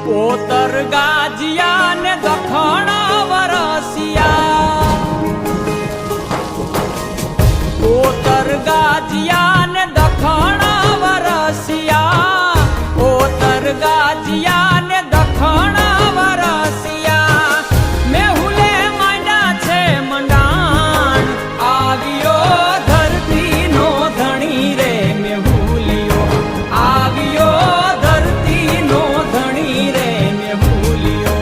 પોતર ગાજિયા ને દખણ વરસિયા, પોતર ગાજિયા ને દખણ વરસિયા, પોતર ગાજિયા ને દખણ વરસિયા, મેહુલે માંડ્યા છે મંડાણ, આવ્યો ધરતી નો ધણી રે મેહુલિયો, આવ્યો ધરતી નો ધણી રે મેહુલિયો,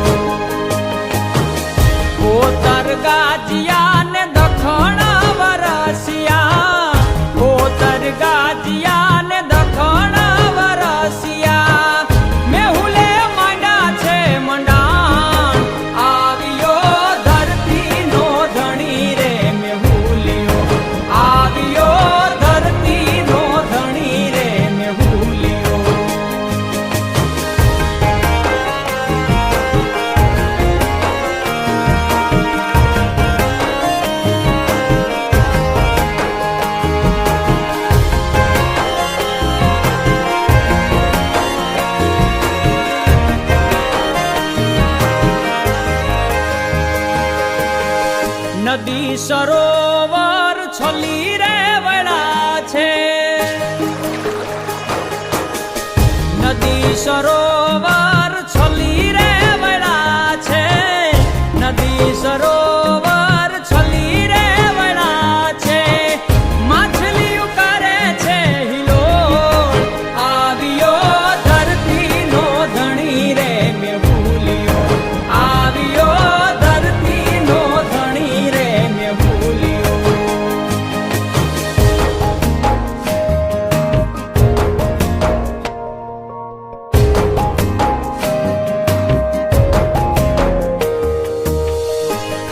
પોતર ગાજિયા ને દખણ વરસિયા, પોતર ગાજિયા ને દખણ વરસિયા, મેહુલે માંડ્યા છે મંડાણ, આવ્યો ધરતી નો ધણી રે મેહુલિયો, આવ્યો ધરતી નો ધણી રે મેહુલિયો. નદી સરોવર છલી રે વળા છે, નદી સરોવર છલી રે વળા છે, નદી સરોવર છલી રે વળા છે, માછલીઓ કરે છે હિલોળ, આવ્યો ધરતી નો ધણી રે મેહુલિયો, આવ્યો ધરતી નો ધણી રે મેહુલિયો.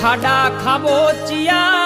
ખાડા ખાબોચિયા